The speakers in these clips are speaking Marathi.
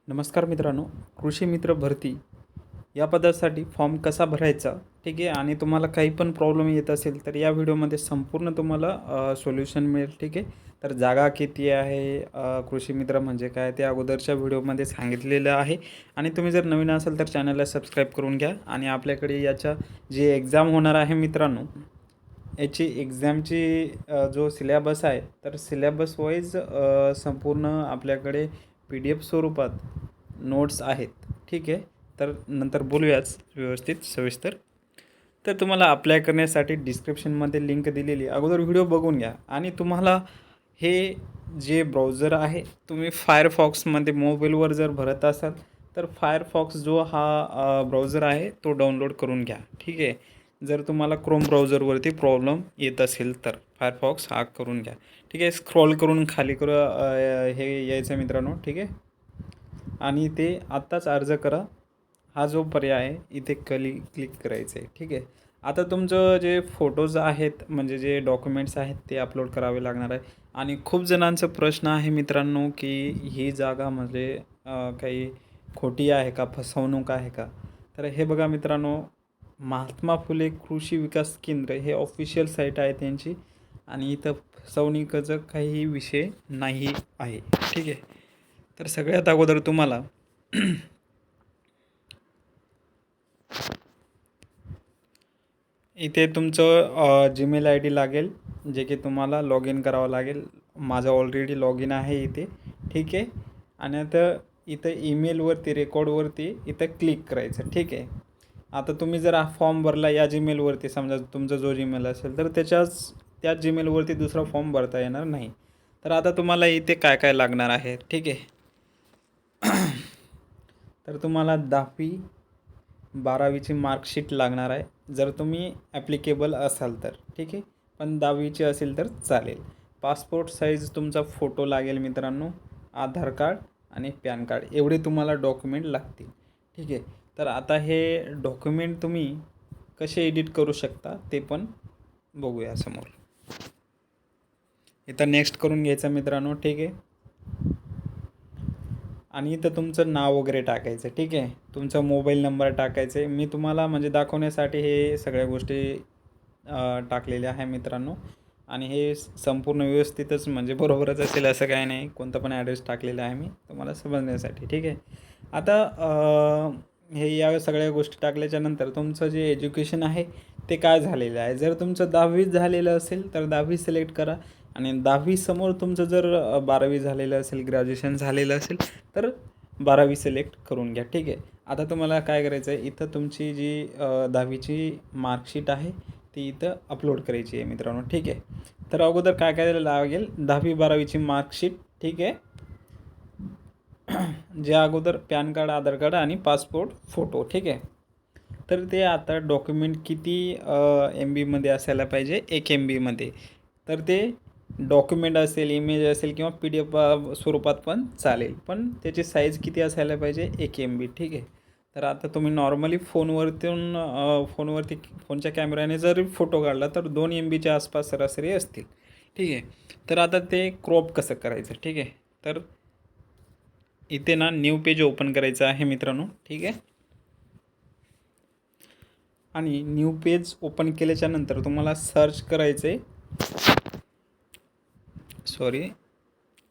नमस्कार मित्रांनो, कृषी मित्र भरती या पदासाठी फॉर्म कसा भरायचा, ठीक आहे. आणि तुम्हाला काही पण प्रॉब्लेम येत असेल तर या व्हिडिओमध्ये संपूर्ण तुम्हाला सोल्युशन मिळेल, ठीक आहे. तर जागा किती आहे, कृषी मित्र म्हणजे काय ते अगोदरच्या व्हिडिओमध्ये सांगितलेलं आहे. आणि तुम्ही जर नवीन असाल तर चॅनलला सबस्क्राईब करून घ्या. आणि आपल्याकडे याच्या जे एक्झाम होणार आहे मित्रांनो, याची एक्झामची जो सिलेबस आहे तर सिलेबस वाईज संपूर्ण आपल्याकडे PDF स्वरूपात नोट्स आहेत, ठीक आहे. तर नंतर बोलूयाच व्यवस्थित सविस्तर. तर तुम्हाला अप्लाय करण्यासाठी डिस्क्रिप्शनमध्ये लिंक दिलेली अगोदर व्हिडिओ बघून घ्या. आणि तुम्हाला हे जे ब्राउझर आहे, तुम्ही फायरफॉक्समध्ये मोबाईलवर जर भरत असाल तर फायरफॉक्स जो हा ब्राउझर आहे तो डाउनलोड करून घ्या, ठीक आहे. जर तुम्हाला क्रोम ब्राउझरवरती प्रॉब्लेम येत असेल तर फायरफॉक्स हा करून घ्या, ठीक आहे. स्क्रॉल करून खाली हे यायचं मित्रांनो, ठीक आहे. आणि ते आत्ताच अर्ज करा हा जो पर्याय आहे इथे क्लिक करायचं आहे, ठीक आहे. आता तुमचं जे फोटोज आहेत म्हणजे जे डॉक्युमेंट्स आहेत ते अपलोड करावे लागणार आहे. आणि खूप जणांचा प्रश्न आहे मित्रांनो की ही जागा म्हणजे काही खोटी आहे का, फसवणूक आहे का. तर हे बघा मित्रांनो, महात्मा फुले कृषी विकास केंद्र हे ऑफिशियल साईट आहे त्यांची. आणि इथं फसवणुकीचा काही विषय नाही आहे, ठीक आहे. तर सगळ्यात अगोदर तुम्हाला इथे तुमचं जीमेल ID लागेल, जे की तुम्हाला लॉग इन करावं लागेल. माझं ऑलरेडी लॉग इन आहे इथे, ठीक आहे. आणि आता इथं ईमेलवरती रेकॉर्डवरती इथं क्लिक करायचं, ठीक आहे. आता तुम्ही जर हा फॉर्म भरला या जीमेलवरती, समजा तुमचा जो जीमेल असेल तर त्याच जीमेलवरती दुसरा फॉर्म भरता येणार नाही. तर आता तुम्हाला इथे काय काय लागणार आहे, ठीक आहे. तर तुम्हाला 10वी 12वीची मार्कशीट लागणार आहे जर तुम्ही ॲप्लिकेबल असाल तर, ठीक आहे. पण 10वीची असेल तर चालेल. पासपोर्ट साईज तुमचा फोटो लागेल मित्रांनो, आधार कार्ड आणि पॅन कार्ड एवढे तुम्हाला डॉक्युमेंट लागतील, ठीक आहे. तर आता हे डॉक्युमेंट तुम्ही कसे एडिट करू शकता ते पण बघूया समोर. इथं नेक्स्ट करून घ्यायचं मित्रांनो, ठीक आहे. आणि इथं तुमचं नाव वगैरे टाकायचं, ठीक आहे. तुमचा मोबाईल नंबर टाकायचा आहे. मी तुम्हाला म्हणजे दाखवण्यासाठी हे सगळ्या गोष्टी टाकलेल्या आहे मित्रांनो. आणि हे संपूर्ण व्यवस्थितच म्हणजे बरोबरच असेल असं काही नाही, कोणता पण ॲड्रेस टाकलेला आहे मी तुम्हाला समजण्यासाठी, ठीक आहे. आता हे या सगळ्या गोष्टी टाकल्याच्यानंतर तुमचं जे एज्युकेशन आहे ते काय झालेलं आहे. जर तुमचं 10वी झालेलं असेल तर 10वी सिलेक्ट करा. आणि 10वी समोर तुमचं जर 12वी झालेलं असेल, ग्रॅज्युएशन झालेलं असेल तर 12वी सिलेक्ट करून घ्या, ठीक आहे. आता तुम्हाला काय करायचं आहे, इथं तुमची जी 10वीची मार्कशीट आहे ती इथं अपलोड करायची आहे मित्रांनो, ठीक आहे. तर अगोदर काय काय लागेल, 10वी 12वीची मार्कशीट, ठीक आहे. ज्या अगोदर पॅन कार्ड, आधार कार्ड आणि पासपोर्ट फोटो, ठीक आहे. तर ते आता डॉक्युमेंट किती MBमध्ये असायला पाहिजे, 1 MBमध्ये. तर ते डॉक्युमेंट असेल, इमेज असेल किंवा PDF स्वरूपात पण चालेल, पण त्याची साईज किती असायला पाहिजे, 1 MB, ठीक आहे. तर आता तुम्ही नॉर्मली फोनवरती फोनच्या कॅमेऱ्याने जर फोटो काढला तर 2 MBच्या आसपास सरासरी असतील, ठीक आहे. तर आता ते क्रॉप कसं करायचं, ठीक आहे. तर इथे ना न्यू पेज ओपन करायचं आहे मित्रांनो, ठीक आहे. आणि न्यू पेज ओपन केल्याच्या नंतर तुम्हाला सर्च करायचं आहे,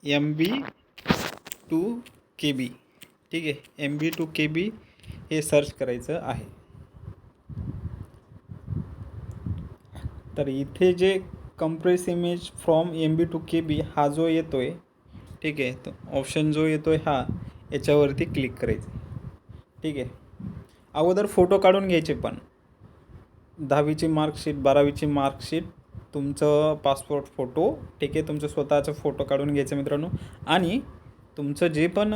MB2KB, ठीक आहे. MB2KB हे सर्च करायचं आहे. तर इथे जे कंप्रेस इमेज फ्रॉम MB2KB हा जो येतो आहे, ठीक आहे, तो ऑप्शन जो येतो आहे हा, याच्यावरती क्लिक करायचं, ठीक आहे. अगोदर फोटो काढून घ्यायचे, पण 10वीची मार्कशीट, 12वीची मार्कशीट, तुमचं पासपोर्ट फोटो, ठीक आहे. तुमचं स्वतःचं फोटो काढून घ्यायचं मित्रांनो. आणि तुमचं जे पण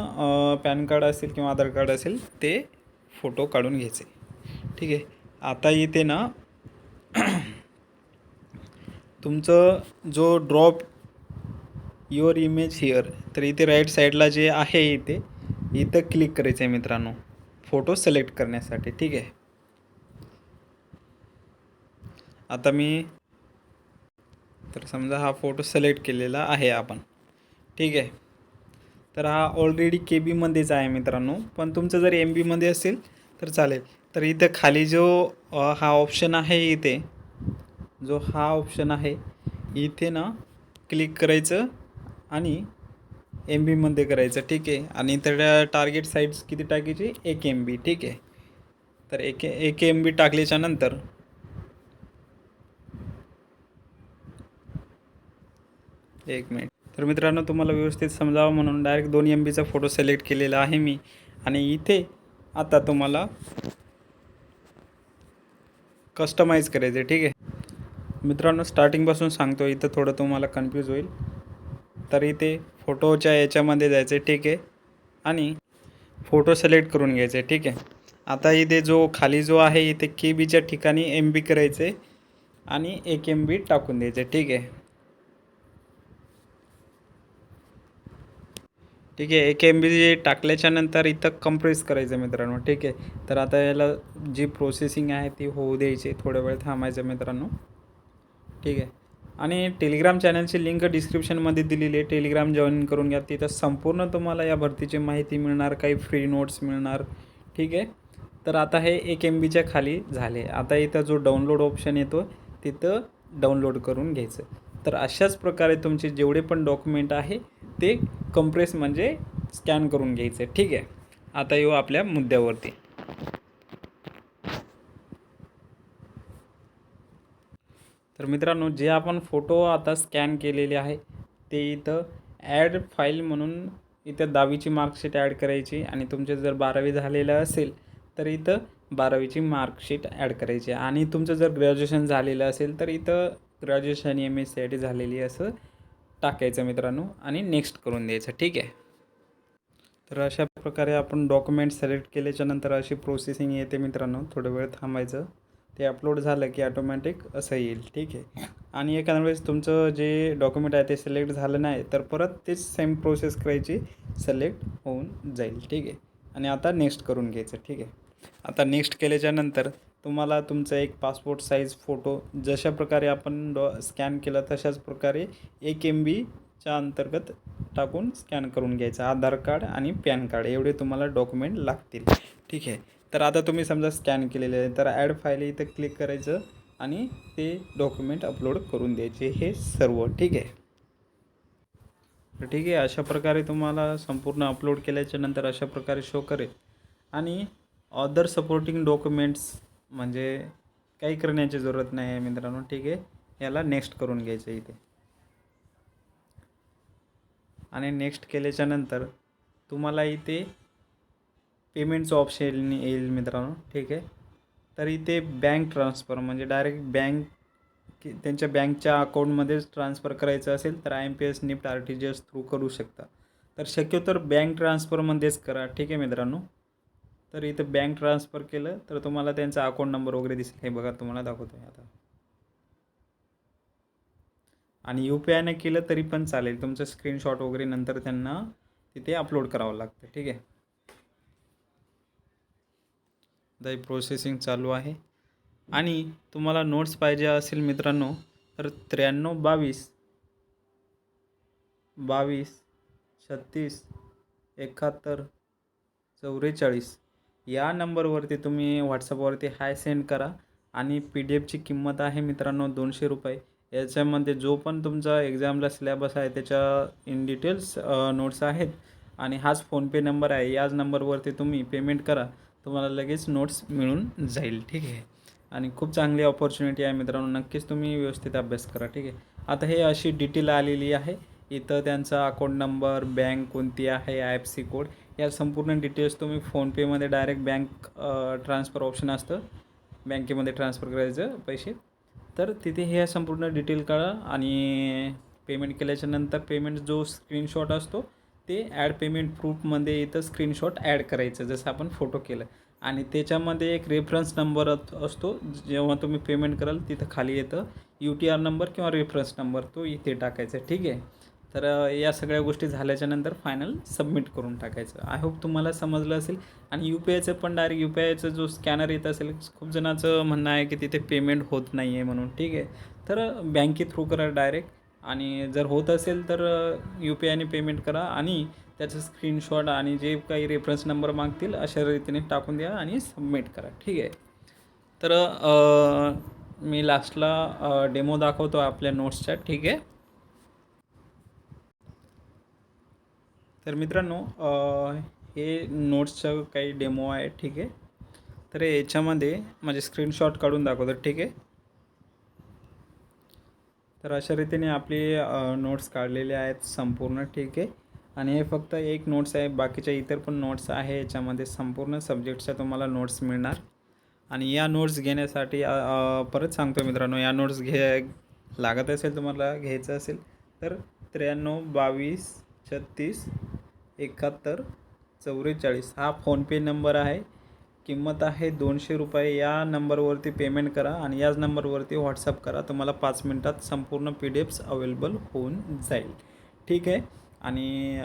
पॅन कार्ड असेल किंवा आधार कार्ड असेल ते फोटो काढून घ्यायचे, ठीक आहे. आता इथे ना तुमचं जो ड्रॉप युअर इमेज हिअर, तर इथे राईट साईडला जे आहे इथं क्लिक करायचं आहे मित्रांनो, फोटो सिलेक्ट करण्यासाठी, ठीक आहे. आता मी तर समजा हा फोटो सिलेक्ट केलेला आहे आपण, ठीक आहे. तर हा ऑलरेडी KB मध्येच आहे मित्रांनो, पण तुमचं जर MB मध्ये असेल तर चालेल. तर इथं खाली जो हा ऑप्शन आहे, इथे जो हा ऑप्शन आहे इथे ना क्लिक करायचं आणि MB मध्ये करायचं. ठीक आहे. आणि तर टार्गेट साईज किती टाकायची, 1 MB. ठीक आहे. तर 1 MB टाकल्याच्या नंतर एक मिनिट. तर मित्रांनो, तुम्हाला व्यवस्थित समजावं म्हणून डायरेक्ट 2 MBचा फोटो सिलेक्ट केलेला आहे मी. आणि इथे आता तुम्हाला कस्टमाइज करायचं आहे. ठीक आहे मित्रांनो, स्टार्टिंगपासून सांगतो, इथं थोडं तुम्हाला कन्फ्यूज होईल. तर इथे फोटोच्या याच्यामध्ये जायचं आहे. ठीक आहे. आणि फोटो सिलेक्ट करून घ्यायचे. ठीक आहे. आता इथे जो खाली जो आहे इथे KBच्या ठिकाणी MB करायचे आणि 1 MB टाकून द्यायचे. ठीक आहे. ठीक आहे. 1 MB टाकल्याच्या नंतर इथं कंप्रेस करायचं मित्रांनो. ठीक आहे. तर आता याला जी प्रोसेसिंग आहे ती होऊ द्यायची, थोडा वेळ थांबायचं मित्रांनो. ठीक आहे. आणि टेलिग्राम चॅनलची लिंक डिस्क्रिप्शनमध्ये दिलेली आहे. टेलिग्राम जॉईन करून घ्या. तिथं संपूर्ण तुम्हाला या भरतीची माहिती मिळणार, काही फ्री नोट्स मिळणार. ठीक आहे. तर आता हे 1 MBच्या खाली झाले. आता इथं जो डाउनलोड ऑप्शन येतो तिथं डाउनलोड करून घ्यायचं. तर अशाच प्रकारे तुमचे जेवढे पण डॉक्युमेंट आहे ते कंप्रेस म्हणजे स्कॅन करून घ्यायचे. ठीक आहे. आता येऊ आपल्या मुद्द्यावरती. तर मित्रांनो, जे आपण फोटो आता स्कॅन केलेले आहे ते इथं ॲड फाईल म्हणून इथं 10वीची मार्कशीट ॲड करायची. आणि तुमचे जर 12वी झालेलं असेल तर इथं 12वीची मार्कशीट ॲड करायची. आणि तुमचं जर ग्रॅज्युएशन झालेलं असेल तर इथं ग्रॅज्युएशन MSc झालेली असं टाकायचं मित्रांनो आणि नेक्स्ट करून द्यायचं. ठीक आहे. तर अशा प्रकारे आपण डॉक्युमेंट सिलेक्ट केल्याच्यानंतर अशी प्रोसेसिंग येते मित्रांनो. थोडं वेळ थांबायचं. ते अपलोड झालं की ऑटोमॅटिक असं येईल. ठीक आहे. आणि एखाद्या वेळेस तुमचं जे डॉक्युमेंट आहे ते सिलेक्ट झालं नाही तर परत तेच सेम प्रोसेस करायची, सिलेक्ट होऊन जाईल. ठीक आहे. आणि आता नेक्स्ट करून घ्यायचं. ठीक आहे. आता नेक्स्ट केल्याच्यानंतर तुम्हाला तुमचा एक पासपोर्ट साईज फोटो जशा प्रकारे आपण स्कॅन केला तशाच प्रकारे 1 MBच्या अंतर्गत टाकून स्कॅन करून घ्यायचं. आधार कार्ड आणि पॅन कार्ड एवढे तुम्हाला डॉक्युमेंट लागतील. ठीक आहे. तर आता तुम्ही समजा स्कॅन केलेले आहे तर ॲड फाईल इथं क्लिक करायचं आणि ते डॉक्युमेंट अपलोड करून द्यायचे हे सर्व. ठीक आहे. तर ठीक आहे. अशा प्रकारे तुम्हाला संपूर्ण अपलोड केल्याच्या नंतर अशा प्रकारे शो करेल. आणि अदर सपोर्टिंग डॉक्युमेंट्स म्हणजे काही करण्याची जरूरत नाही आहे मित्रांनो. ठीक आहे. याला नेक्स्ट करून घ्यायचं इथे. आणि नेक्स्ट केल्याच्या नंतर तुम्हाला इथे पेमेंटचं ऑप्शन येईल मित्रांनो. ठीक आहे. तर इथे बँक ट्रान्सफर म्हणजे डायरेक्ट त्यांच्या बँकच्या अकाउंटमध्येच ट्रान्सफर करायचं असेल तर IMPS NEFT RTGS थ्रू करू शकता. तर शक्यतो बँक ट्रान्सफरमध्येच करा. ठीक आहे मित्रांनो. तर इथं बँक ट्रान्सफर केलं तर तुम्हाला त्यांचा अकाउंट नंबर वगैरे दिसेल. हे बघा तुम्हाला दाखवतो आहे आता. आणि UPIने केलं तरी पण चालेल. तुमचं स्क्रीनशॉट वगैरे नंतर त्यांना तिथे अपलोड करावं लागतं. ठीक आहे. आता ही प्रोसेसिंग चालू आहे. आणि तुम्हाला नोट्स पाहिजे असेल मित्रांनो तर 93 22 36 71 44 या नंबरवरती तुम्ही व्हॉट्सअपवरती हाय सेंड करा. आणि PDFची किंमत आहे मित्रांनो 200 रुपये. याच्यामध्ये जो पण तुमचा एक्झामला सिलेबस आहे त्याच्या इन डिटेल्स नोट्स आहेत. आणि हाच फोनपे नंबर आहे. याच नंबरवरती तुम्ही पेमेंट करा, तुम्हाला लगेच नोट्स मिळून जाईल. ठीक आहे. आणि खूप चांगली ऑपॉर्च्युनिटी आहे मित्रांनो. नक्कीच तुम्ही व्यवस्थित अभ्यास करा. ठीक आहे. आता हे अशी डिटेल आलेली आहे. इथं त्यांचा अकाउंट नंबर, बँक कोणती आहे, IFSC कोड या संपूर्ण डिटेल्स तुम्ही फोनपेमध्ये डायरेक्ट बँक ट्रान्सफर ऑप्शन असतं, बँकेमध्ये ट्रान्सफर करायचं पैसे. तर तिथे हे संपूर्ण डिटेल काढा आणि पेमेंट केल्याच्या नंतर पेमेंट जो स्क्रीनशॉट असतो ते ॲड पेमेंट प्रूफमध्ये इथं स्क्रीनशॉट ॲड करायचं जसं आपण फोटो केलं. आणि त्याच्यामध्ये एक रेफरन्स नंबर असतो. जेव्हा तुम्ही पेमेंट कराल तिथं खाली येतं UTR नंबर किंवा रेफरन्स नंबर, तो इथे टाकायचा. ठीक आहे. तर या सगळ्या गोष्टी झाल्याच्यानंतर फायनल सबमिट करून टाकायचं. आय होप तुम्हाला समजलं असेल. आणि UPIचं पण डायरेक्ट UPIचा जो स्कॅनर येत असेल, खूप जणांचं म्हणणं आहे की तिथे पेमेंट होत नाही आहे म्हणून. ठीक आहे. तर बँके थ्रू करा डायरेक्ट आणि जर होत असेल तर UPIने पेमेंट करा आणि त्याचं स्क्रीनशॉट आणि जे काही रेफरन्स नंबर मागतील अशा रीतीने टाकून द्या आणि सबमिट करा. ठीक आहे. तर मी लास्टला डेमो दाखवतो आपल्या नोट्सचा. ठीक आहे. तर मित्रांनो हे नोट्सचं काही डेमो आहे. ठीक आहे. तर याच्यामध्ये माझे स्क्रीनशॉट काढून दाखवतो. ठीक आहे. तर अशा रीतीने आपले नोट्स काढलेले आहेत संपूर्ण. ठीक आहे. आणि हे फक्त एक नोट्स आहे, बाकीच्या इतर पण नोट्स आहे याच्यामध्ये. संपूर्ण सब्जेक्टच्या तुम्हाला नोट्स मिळणार. आणि या नोट्स घेण्यासाठी परत सांगतो मित्रांनो, या नोट्स लागत असेल तुम्हाला घ्यायचं असेल तर 93 22 36 71 44 हा फोनपे नंबर आहे. किंमत आहे 200 रुपये. या नंबरवरती पेमेंट करा आणि याच नंबरवरती व्हॉट्सअप करा. तुम्हाला 5 मिनटात संपूर्ण PDFs अवेलेबल होऊन जाईल. ठीक आहे. आणि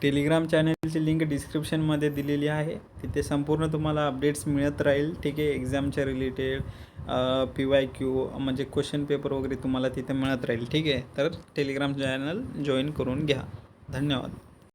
टेलिग्राम चॅनलची लिंक डिस्क्रिप्शनमध्ये दिलेली आहे. तिथे संपूर्ण तुम्हाला अपडेट्स मिळत राहील. ठीक आहे. एक्झामच्या रिलेटेड PYQ म्हणजे क्वेश्चन पेपर वगैरे तुम्हाला तिथे मिळत राहील. ठीक आहे. तर टेलिग्राम चॅनल जॉईन करून घ्या. धन्यवाद.